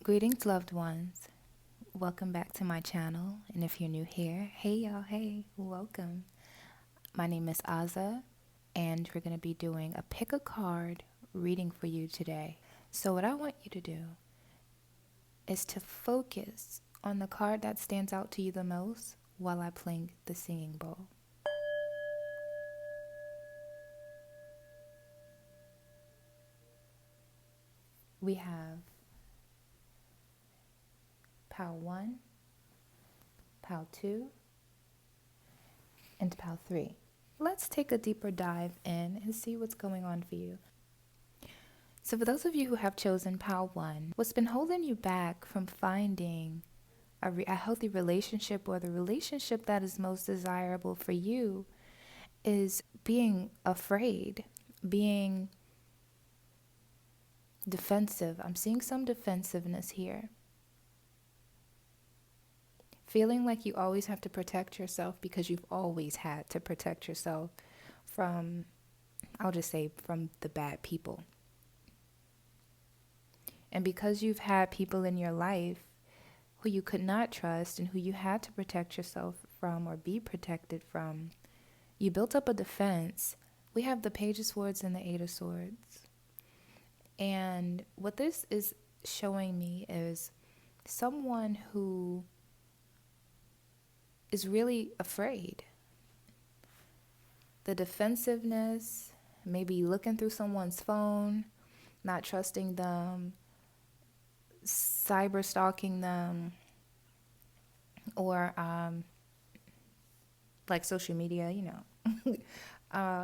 Greetings, loved ones. Welcome back to my channel. And if you're new here, hey y'all, hey, welcome. My name is Aza, and we're going to be doing a pick a card reading for you today. So, what I want you to do is to focus on the card that stands out to you the most while I play the singing bowl. We have pile 1, pile 2, and pile 3. Let's take a deeper dive in and see what's going on for you. So for those of you who have chosen pile 1, what's been holding you back from finding a healthy relationship, or the relationship that is most desirable for you, is being afraid, being defensive. I'm seeing some defensiveness here. Feeling like you always have to protect yourself because you've always had to protect yourself from, I'll just say, from the bad people. And because you've had people in your life who you could not trust and who you had to protect yourself from or be protected from, you built up a defense. We have the Page of Swords and the Eight of Swords. And what this is showing me is someone who is really afraid. The defensiveness, maybe looking through someone's phone, not trusting them, cyber stalking them, or like social media,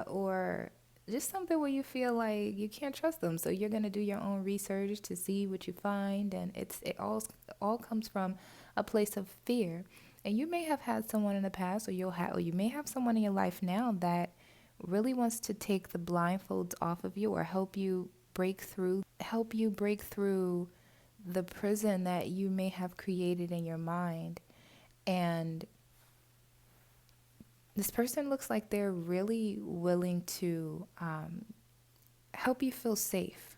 or just something where you feel like you can't trust them. So you're going to do your own research to see what you find. And it all comes from a place of fear. And you may have had someone in the past, or you may have someone in your life now that really wants to take the blindfolds off of you, or help you break through the prison that you may have created in your mind. And this person looks like they're really willing to help you feel safe.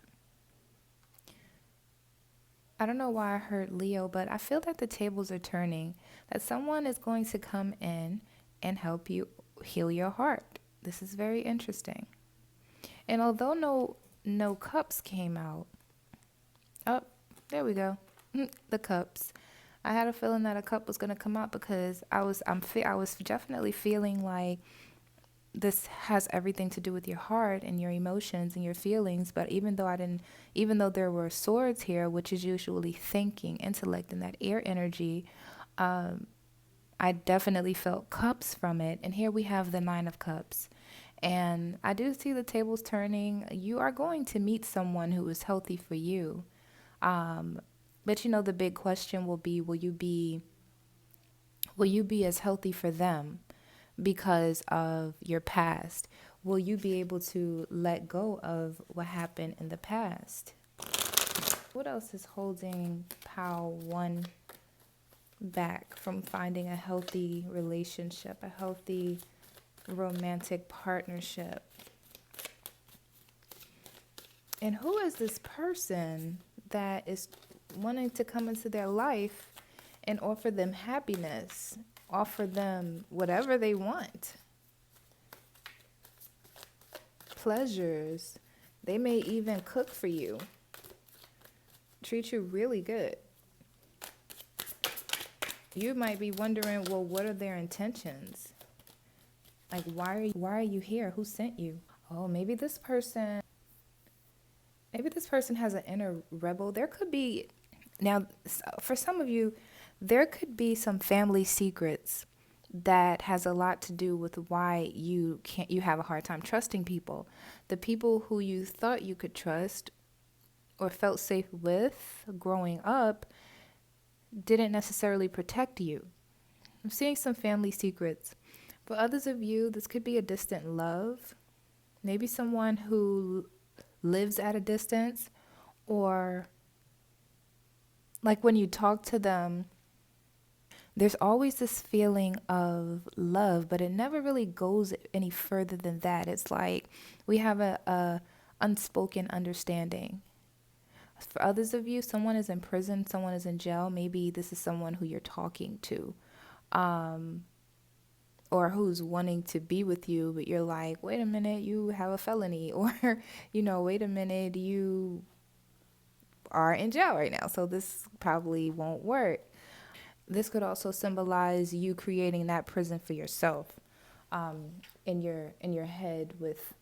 I don't know why I heard Leo, but I feel that the tables are turning, that someone is going to come in and help you heal your heart. This is very interesting. And although no cups came out, oh, there we go, the cups. I had a feeling that a cup was going to come out because I was definitely feeling like this has everything to do with your heart and your emotions and your feelings. But even though there were swords here, which is usually thinking, intellect, and that air energy, I definitely felt cups from it. And here we have the Nine of Cups. And I do see the tables turning. You are going to meet someone who is healthy for you. But the big question will be, will you be as healthy for them because of your past? Will you be able to let go of what happened in the past? What else is holding pile 1 back from finding a healthy relationship, a healthy romantic partnership? And who is this person that is wanting to come into their life and offer them happiness, offer them whatever they want, pleasures? They may even cook for you, treat you really good. You might be wondering, well, what are their intentions? Like, why are you here? Who sent you? Oh, maybe this person has an inner rebel. There could be, now, for some of you, there could be some family secrets that has a lot to do with why you have a hard time trusting people. The people who you thought you could trust or felt safe with growing up didn't necessarily protect you. I'm seeing some family secrets. For others of you, this could be a distant love. Maybe someone who lives at a distance, or like when you talk to them, there's always this feeling of love, but it never really goes any further than that. It's like we have a unspoken understanding. For others of you, someone is in prison, someone is in jail. Maybe this is someone who you're talking to, or who's wanting to be with you, but you're like, wait a minute, you have a felony, or, wait a minute, you are in jail right now, so this probably won't work. This could also symbolize you creating that prison for yourself, in your head, with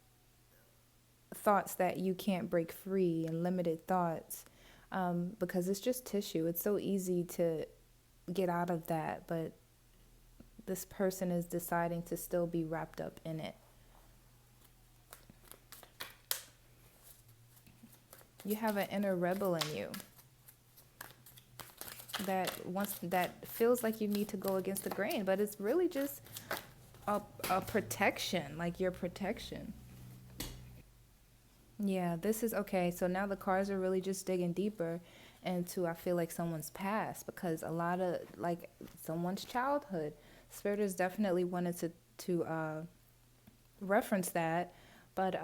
thoughts that you can't break free, and limited thoughts, because it's just tissue. It's so easy to get out of that, but this person is deciding to still be wrapped up in it. You have an inner rebel in you that feels like you need to go against the grain, but it's really just a protection, like your protection. Yeah, this is okay. So now the cards are really just digging deeper into, I feel like, someone's past, because a lot of, like, someone's childhood. Spirit has definitely wanted to reference that, but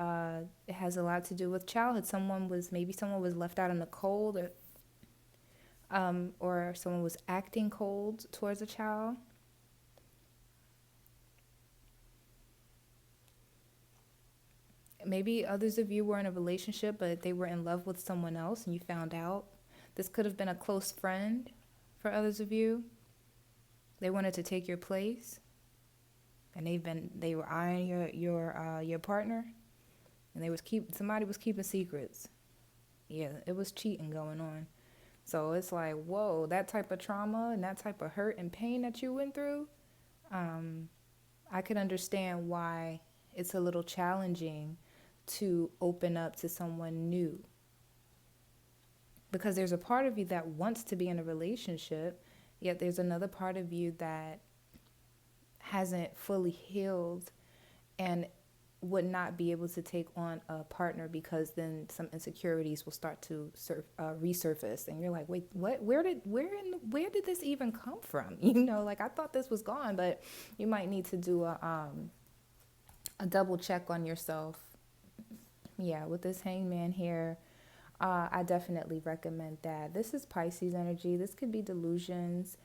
it has a lot to do with childhood. Maybe someone was left out in the cold, or someone was acting cold towards a child. Maybe others of you were in a relationship, but they were in love with someone else and you found out. This could have been a close friend for others of you. They wanted to take your place, and they were eyeing your partner, and somebody was keeping secrets. Yeah, it was cheating going on. So it's like, whoa, that type of trauma and that type of hurt and pain that you went through, I could understand why it's a little challenging to open up to someone new. Because there's a part of you that wants to be in a relationship, yet there's another part of you that hasn't fully healed and would not be able to take on a partner, because then some insecurities will start to resurface, and you're like, wait, what? Where did this even come from? Like, I thought this was gone, but you might need to do a double check on yourself. Yeah, with this Hangman here, I definitely recommend that. This is Pisces energy. This could be delusions.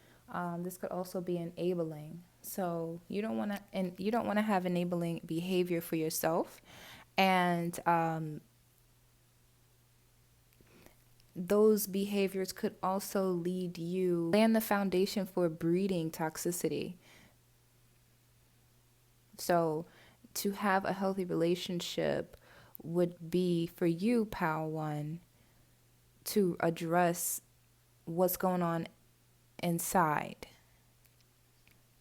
This could also be enabling. So you don't want to have enabling behavior for yourself, and those behaviors could also lead you lay the foundation for breeding toxicity. So to have a healthy relationship would be, for you, Pal One, to address what's going on inside,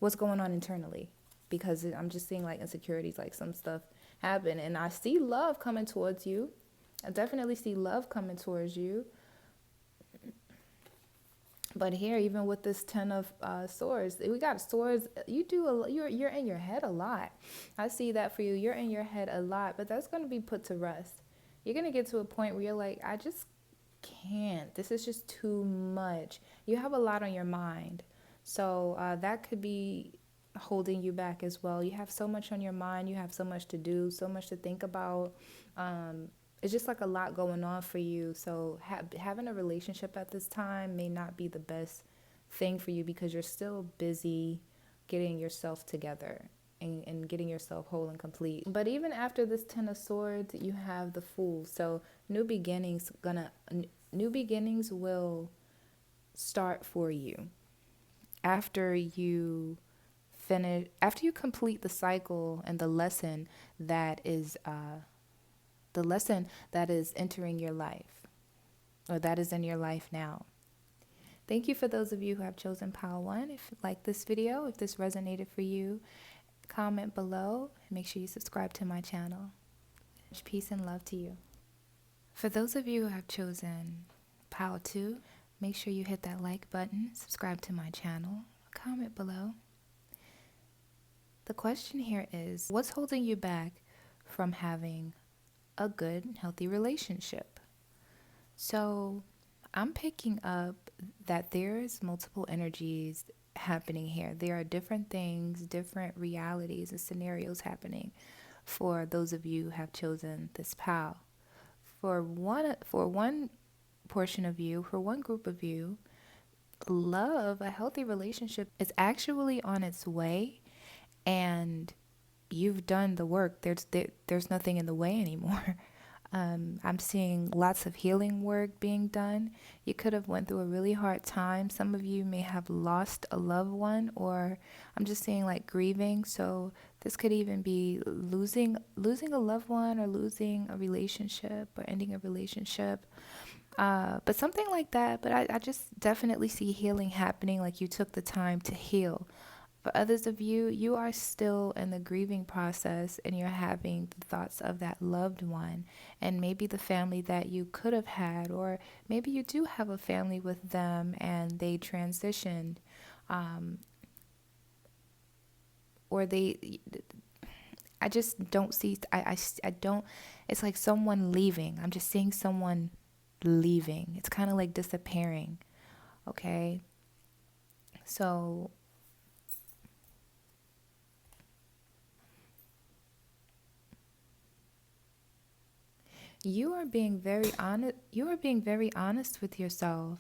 what's going on internally, because I'm just seeing like insecurities, like some stuff happen, and I see love coming towards you. I definitely see love coming towards you. But here, even with this 10 of swords, we got swords. You're in your head a lot. I see that for you. You're in your head a lot, but that's going to be put to rest. You're going to get to a point where you're like, I just can't. This is just too much. You have a lot on your mind. So that could be holding you back as well. You have so much on your mind. You have so much to do, so much to think about. It's just like a lot going on for you. So having a relationship at this time may not be the best thing for you, because you're still busy getting yourself together and getting yourself whole and complete. But even after this 10 of swords, you have the Fool. So new beginnings will start for you after you complete the cycle and the lesson that is entering your life, or that is in your life now. Thank you for those of you who have chosen Pile 1. If you like this video, if this resonated for you, comment below and make sure you subscribe to my channel. Peace and love to you. For those of you who have chosen Pile 2, make sure you hit that like button, subscribe to my channel, comment below. The question here is, what's holding you back from having a good, healthy relationship? So I'm picking up that there's multiple energies happening here. There are different things, different realities and scenarios happening for those of you who have chosen this pal. For one portion of you, for one group of you, love, a healthy relationship is actually on its way, and you've done the work. There's nothing in the way anymore. I'm seeing lots of healing work being done. You could have went through a really hard time. Some of you may have lost a loved one, or I'm just seeing like grieving. So this could even be losing a loved one, or losing a relationship, or ending a relationship. But something like that. But I just definitely see healing happening, like you took the time to heal. For others of you, you are still in the grieving process, and you're having the thoughts of that loved one and maybe the family that you could have had, or maybe you do have a family with them and they transitioned, um, or I just don't see, I don't, it's like someone leaving. I'm just seeing someone leaving. It's kind of like disappearing. Okay. So you are being very honest with yourself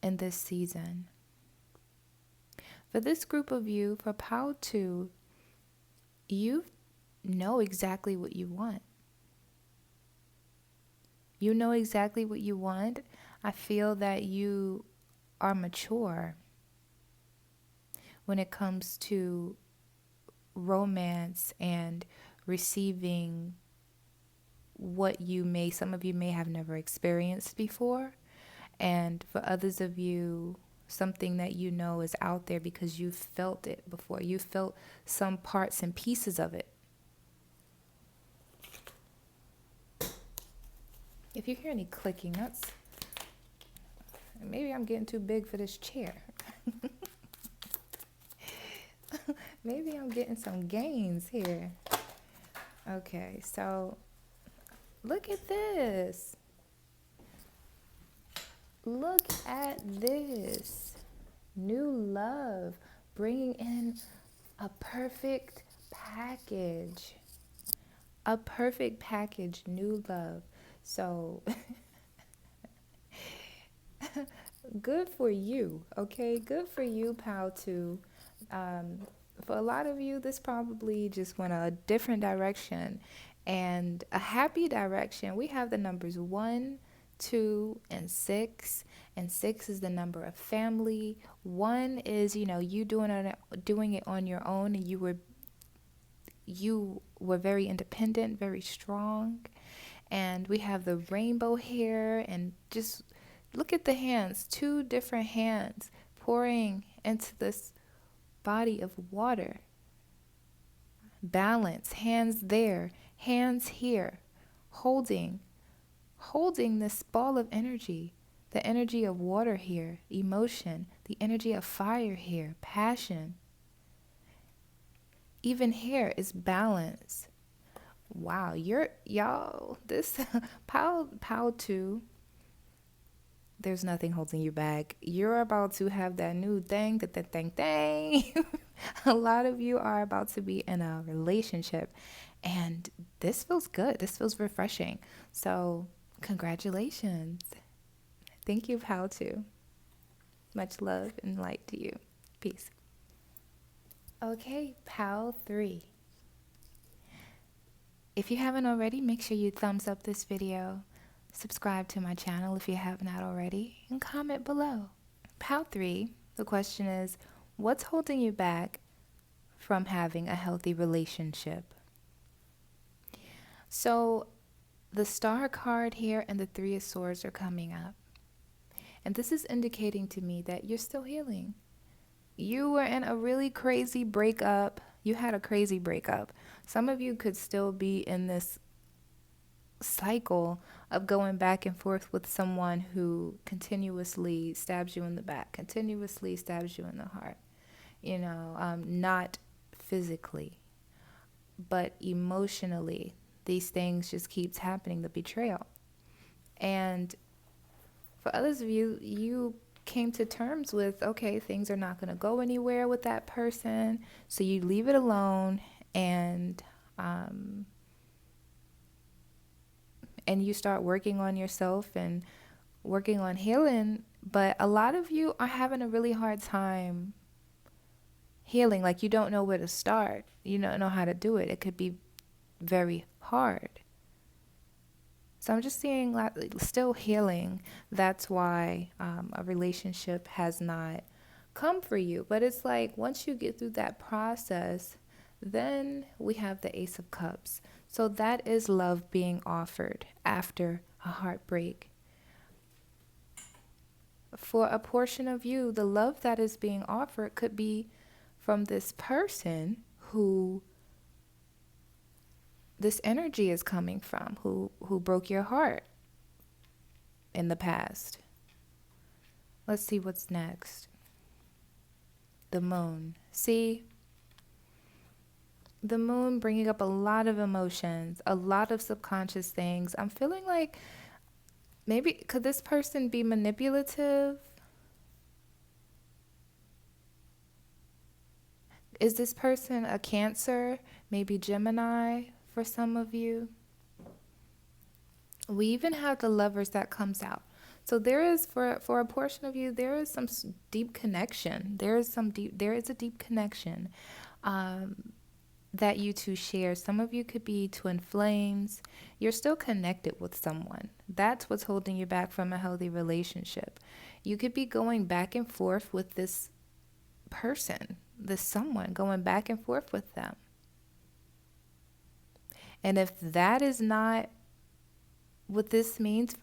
in this season. For this group of you, for POW 2, you know exactly what you want. You know exactly what you want. I feel that you are mature when it comes to romance and receiving what some of you may have never experienced before. And for others of you, something that you know is out there because you've felt it before. You felt some parts and pieces of it. If you hear any clicking, maybe I'm getting too big for this chair. Maybe I'm getting some gains here. Okay, so look at this. Look at this. New love, bringing in a perfect package. A perfect package, new love. So good for you, okay? Good for you, POW 2. For a lot of you, this probably just went a different direction, and a happy direction. We have the numbers 1, 2, and 6. And 6 is the number of family. 1 is, you doing it on your own, and you were very independent, very strong. And we have the rainbow here, and just look at the hands, 2 different hands pouring into this body of water. Balance, hands there, hands here, holding this ball of energy, the energy of water here, emotion, the energy of fire here, passion. Even here is balance. Wow, this POW 2, there's nothing holding you back. You're about to have that new thing. A lot of you are about to be in a relationship, and this feels good. This feels refreshing. So congratulations. Thank you, POW 2. Much love and light to you. Peace. Okay, POW 3. If you haven't already, make sure you thumbs up this video, subscribe to my channel if you have not already, and comment below. POW 3, the question is, what's holding you back from having a healthy relationship? So the Star card here and the 3 of Swords are coming up. And this is indicating to me that you're still healing. You were in a really crazy breakup. You had a crazy breakup. Some of you could still be in this cycle of going back and forth with someone who continuously stabs you in the back, continuously stabs you in the heart. Not physically, but emotionally. These things just keeps happening, the betrayal. And for others of you, you came to terms with, okay, things are not going to go anywhere with that person, so you leave it alone, and you start working on yourself and working on healing, but a lot of you are having a really hard time healing. Like you don't know where to start. You don't know how to do it. It could be very hard. So I'm just seeing still healing. That's why a relationship has not come for you. But it's like once you get through that process, then we have the Ace of Cups. So that is love being offered after a heartbreak. For a portion of you, the love that is being offered could be from this person who this energy is coming from, who broke your heart in the past. Let's see what's next. The moon. See, the moon bringing up a lot of emotions, a lot of subconscious things. I'm feeling like maybe could this person be manipulative? Is this person a Cancer, maybe Gemini for some of you? We even have the Lovers that comes out. So there is for a portion of you, there is some deep connection. There is a deep connection that you two share. Some of you could be twin flames. You're still connected with someone. That's what's holding you back from a healthy relationship. You could be going back and forth with this person, this someone, going back and forth with them. And if that is not what this means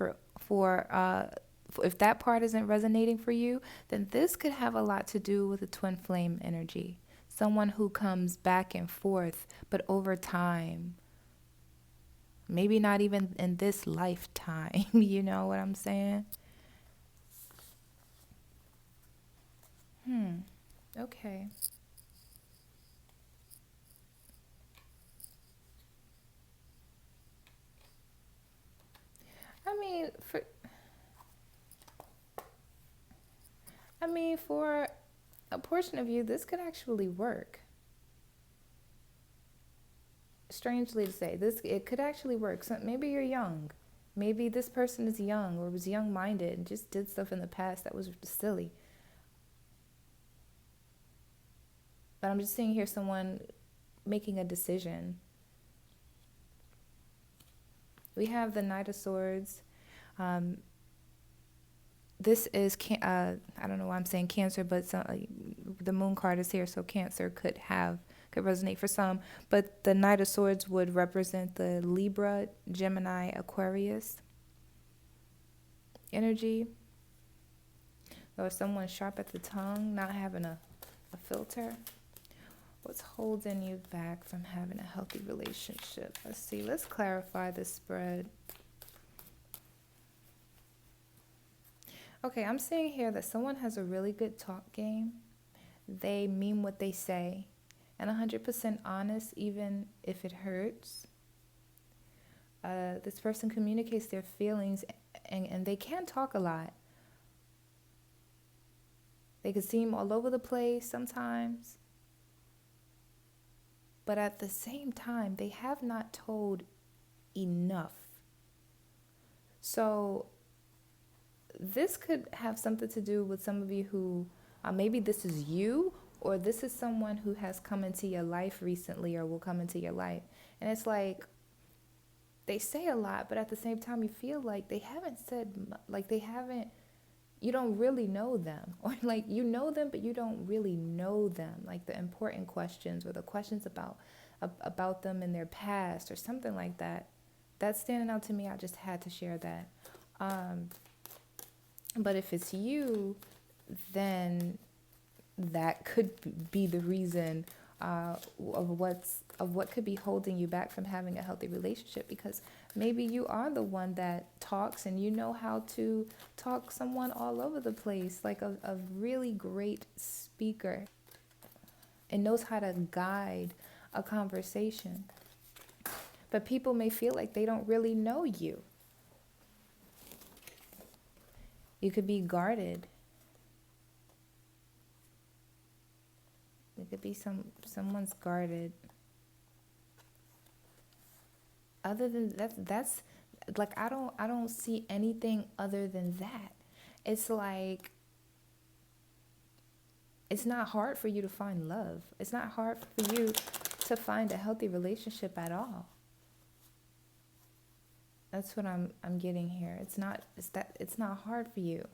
if that part isn't resonating for you, then this could have a lot to do with the twin flame energy. Someone who comes back and forth, but over time. Maybe not even in this lifetime. You know what I'm saying? Okay. I mean, for a portion of you, this could actually work. Strangely to say, it could actually work. So maybe you're young. Maybe this person is young or was young-minded and just did stuff in the past that was silly. But I'm just seeing here someone making a decision. We have the Knight of Swords. This is, I don't know why I'm saying Cancer, but the moon card is here, so Cancer could resonate for some. But the Knight of Swords would represent the Libra, Gemini, Aquarius energy. Or someone sharp at the tongue, not having a filter. What's holding you back from having a healthy relationship? Let's see. Let's clarify this spread. Okay, I'm seeing here that someone has a really good talk game. They mean what they say and 100% honest, even if it hurts. This person communicates their feelings and they can talk a lot. They can seem all over the place sometimes. But at the same time, they have not told enough. So this could have something to do with some of you who, maybe this is you, or this is someone who has come into your life recently or will come into your life. And it's like, they say a lot, but at the same time, you feel like they haven't said, you don't really know them. Or like you know them, but you don't really know them. Like the important questions or the questions about them in their past or something like that. That's standing out to me. I just had to share that. But if it's you, then that could be the reason of what could be holding you back from having a healthy relationship, because maybe you are the one that talks and you know how to talk someone all over the place, like a really great speaker, and knows how to guide a conversation. But people may feel like they don't really know you. You could be guarded. It could be someone's guarded. Other than that's Like I don't see anything other than that. It's like it's not hard for you to find love. It's not hard for you to find a healthy relationship at all. That's what I'm getting here. It's not hard for you.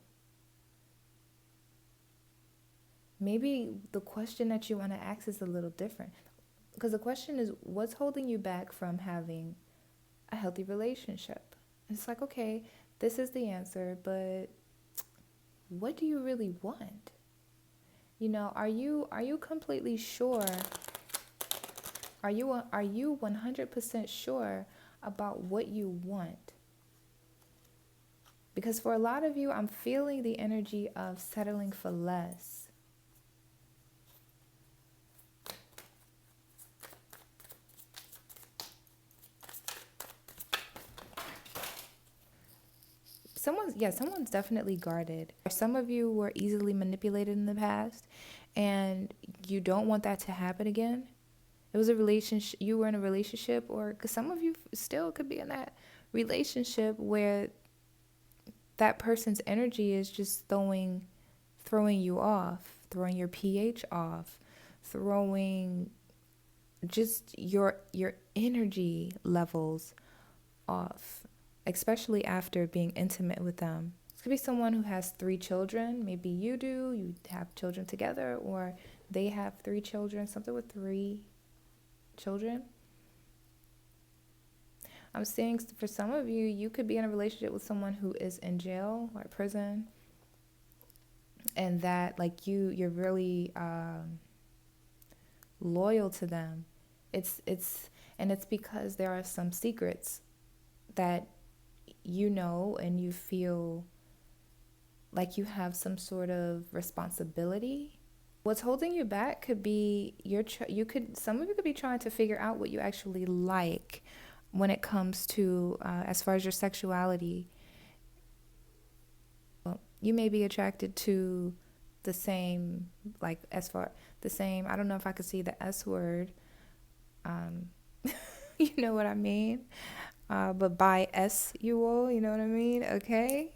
Maybe the question that you want to ask is a little different. Because the question is, what's holding you back from having a healthy relationship? And it's like, okay, this is the answer, but what do you really want? Are you completely sure? Are you 100% sure about what you want? Because for a lot of you, I'm feeling the energy of settling for less. Someone's definitely guarded. Some of you were easily manipulated in the past, and you don't want that to happen again. It was a relationship, you were in a relationship, or because some of you still could be in that relationship where that person's energy is just throwing you off, throwing your pH off, throwing just your energy levels off, especially after being intimate with them. This could be someone who has 3 children. Maybe you have children together, or they have 3 children, something with 3 children. I'm saying for some of you, you could be in a relationship with someone who is in jail or prison, and that like you're really loyal to them. It's because there are some secrets that and you feel like you have some sort of responsibility. What's holding you back could be some of you could be trying to figure out what you actually like when it comes to as far as your sexuality. Well, you may be attracted to the same, like as far the same. I don't know if I could see the S word. You know what I mean? But bisexual, you know what I mean? Okay.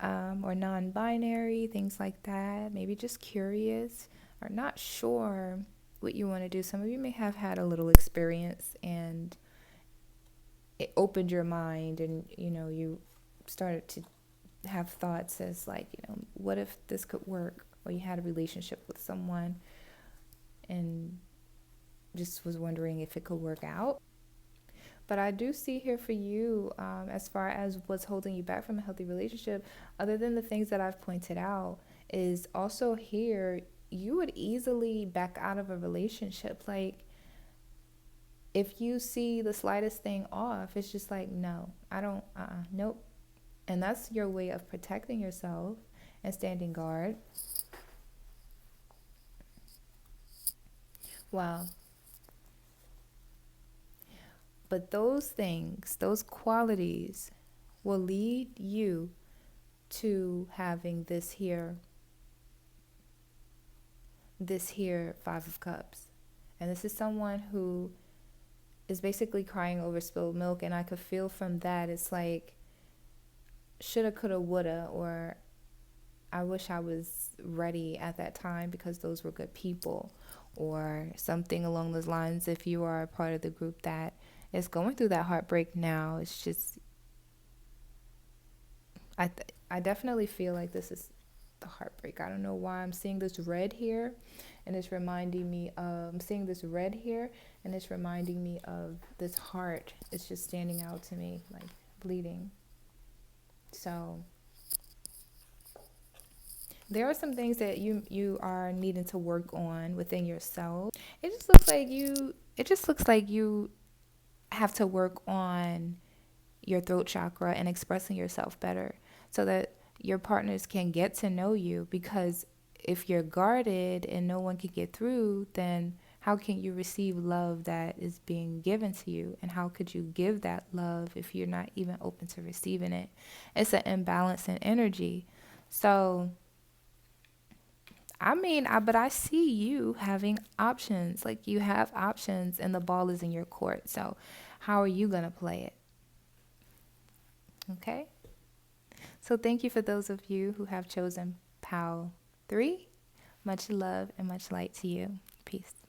Or non-binary, things like that. Maybe just curious or not sure what you want to do. Some of you may have had a little experience and it opened your mind, and you started to have thoughts as like, what if this could work? Or you had a relationship with someone and just was wondering if it could work out. But I do see here for you, as far as what's holding you back from a healthy relationship, other than the things that I've pointed out, is also here, you would easily back out of a relationship. Like, if you see the slightest thing off, it's just like, no, I don't, nope. And that's your way of protecting yourself and standing guard. Wow. But those things, those qualities will lead you to having this here 5 of Cups. And this is someone who is basically crying over spilled milk. And I could feel from that, it's like, shoulda, coulda, woulda, or I wish I was ready at that time because those were good people, or something along those lines. If you are a part of the group that is going through that heartbreak now, it's just, I definitely feel like this is the heartbreak. I don't know why I'm seeing this red here, and it's reminding me of, I'm seeing this red here, and it's reminding me of this heart. It's just standing out to me, like bleeding. So there are some things that you are needing to work on within yourself. It just looks like you have to work on your throat chakra and expressing yourself better so that your partners can get to know you. Because if you're guarded and no one can get through, then how can you receive love that is being given to you? And how could you give that love if you're not even open to receiving it? It's an imbalance in energy. So, but I see you having options. Like, you have options and the ball is in your court. So how are you going to play it? Okay? So thank you for those of you who have chosen POW 3. Much love and much light to you. Peace.